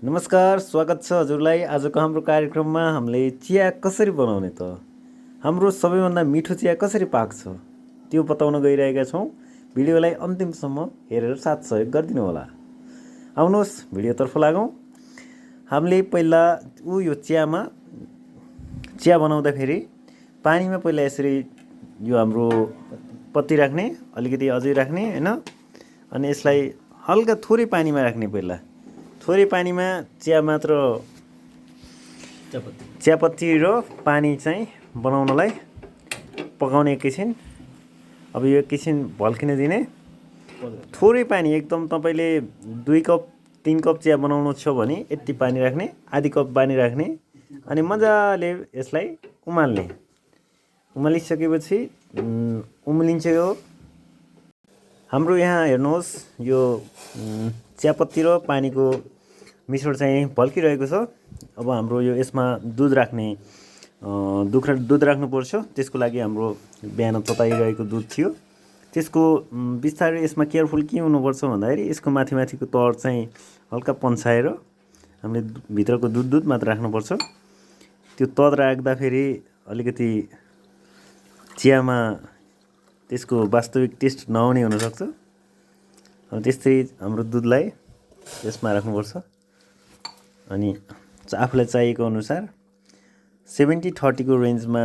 नमस्कार, स्वागत छ हजुरलाई आजको हाम्रो कार्यक्रममा। हामीले चिया कसरी बनाउने त, हाम्रो सबैभन्दा मिठो चिया कसरी पाक्छ त्यो बताउन गइरहेका छौँ। भिडियोलाई अन्तिमसम्म हेरेर साथ सहयोग गरिदिनु होला। आउनुहोस् भिडियोतर्फ लागौँ। हामीले पहिला यो चिया बनाउँदाखेरि पानीमा पहिला यसरी यो हाम्रो पत्ती राख्ने, अलिकति अझै राख्ने हैन, अनि यसलाई हल्का थोरै पानीमा राख्ने। पहिला थोरै पानीमा चिया मात्र, चियापत्ती र पानी चाहिँ बनाउनलाई पकाउने एकैछिन। अब यो एकैछिन भल्किन दिने। थोरै पानी, एकदम तपाईँले 2 कप 3 कप चिया बनाउनु छ भने यति पानी राख्ने, आधी कप पानी राख्ने, अनि मजाले यसलाई उमाल्ने। उमालिसकेपछि उम्लिन्छ यो हाम्रो। यहाँ हेर्नुहोस्, यो चियापत्ती र पानीको मिश्रण चाहिँ भल्किरहेको छ। अब हाम्रो यो यसमा दुध राख्ने, दुध राख्नुपर्छ। त्यसको लागि हाम्रो बिहान तताइरहेको दुध थियो, त्यसको बिस्तारै यसमा केयरफुल के हुनुपर्छ भन्दाखेरि यसको माथिको तर चाहिँ हल्का पन्साएर हामीले भित्रको दुध मात्र राख्नुपर्छ। त्यो तर राख्दाखेरि अलिकति चियामा त्यसको वास्तविक टेस्ट नआउने हुनसक्छ। अब त्यस्तै हाम्रो दुधलाई यसमा राख्नुपर्छ, अनि आफूलाई चाहिएको अनुसार 70-30 को रेन्जमा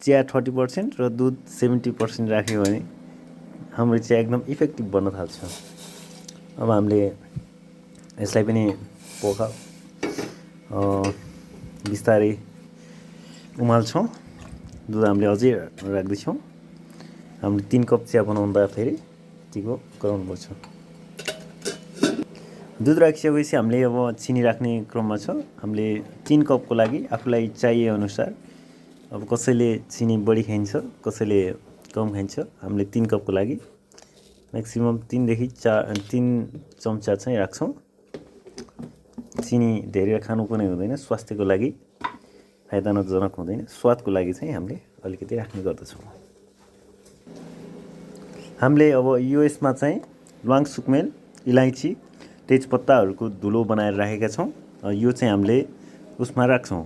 चिया 30% र दुध 70% राख्यो भने हाम्रो चिया एकदम इफेक्टिभ बन्न थाल्छ। अब हामीले यसलाई पनि बिस्तारै उमाल्छौँ। दुध हामीले अझै राख्दैछौँ। हामीले 3 कप चिया बनाउँदाखेरि यतिको गराउनुपर्छ। दुध राखिसकेपछि हामीले अब चिनी राख्ने क्रममा छ। हामीले 3 कपको लागि आफूलाई चाहिए अनुसार, अब कसैले चिनी बढी खाइन्छ, कसैले कम खाइन्छ। हामीले 3 कपको लागि म्याक्सिमम 3 देखि 3 चम्चा चाहिँ राख्छौँ। चिनी धेरै खानु पनि हुँदैन, स्वास्थ्यको लागि फाइदाजनक हुँदैन। स्वादको लागि चाहिँ हामीले अलिकति राख्ने गर्दछौँ। हामीले अब यो यसमा चाहिँ ल्वाङ, सुकमेल, इलाइची, तेजपत्ताहरूको धुलो बनाएर राखेका छौँ। यो चाहिँ हामीले उसमा राख्छौँ।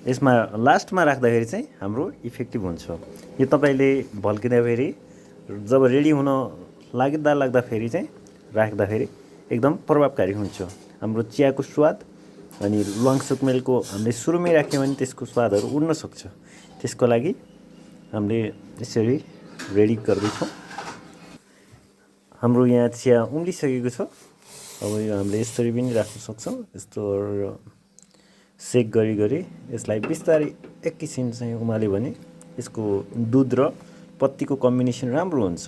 यसमा लास्टमा राख्दाखेरि चाहिँ हाम्रो इफेक्टिभ हुन्छ। यो तपाईँले भल्किँदाखेरि, जब रेडी हुन लाग्दाखेरि चाहिँ राख्दाखेरि एकदम प्रभावकारी हुन्छ। हाम्रो चियाको स्वाद अनि ल्वाङ, सुकमेलको हामीले सुरुमै राख्यौँ भने त्यसको स्वादहरू उड्न सक्छ। त्यसको लागि हामीले यसरी रेडी गर्दैछौँ। हाम्रो यहाँ चिया उम्लिसकेको छ। अब यो हामीले यसरी पनि राख्न सक्छौँ। यस्तो सेक गरी यसलाई बिस्तारै एकैछिन चाहिँ उमाल्यो भने यसको दुध र पत्तीको कम्बिनेसन राम्रो हुन्छ।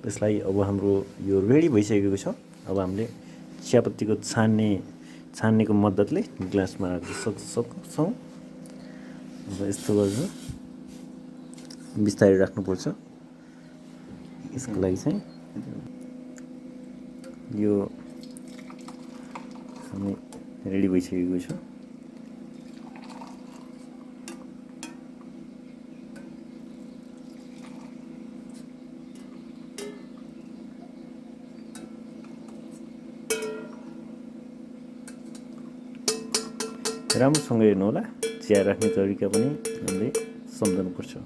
यसलाई अब हाम्रो यो रेडी भइसकेको छ। अब हामीले चियापत्तीको छान्नेको मद्दतले ग्लासमा राख्न सक्छौँ। अब यस्तो गर्नु बिस्तारै राख्नुपर्छ। यसको लागि चाहिँ यो हामी रेडी भइसकेको छ। राम्रोसँग हेर्नु होला, चिया राख्ने तरिका पनि हामीले सम्झनुपर्छ।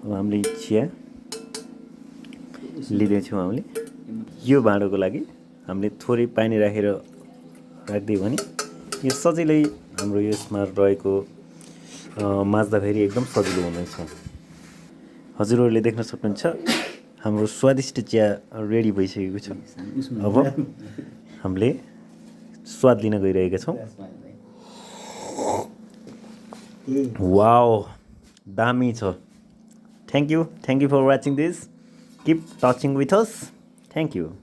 अब हामीले चिया लिँदैछौँ। हामीले यो भाँडोको लागि हामीले थोरै पानी राखेर राखिदियो भने यो सजिलै हाम्रो यसमा रहेको माझ्दाखेरि एकदम सजिलो हुनेछ। हजुरहरूले देख्न सक्नुहुन्छ हाम्रो स्वादिष्ट चिया रेडी भइसकेको छ। अब हामीले स्वाद लिन गइरहेका छौँ। वाओ, दामी छ। Thank you for watching this. Keep touching with us. Thank you.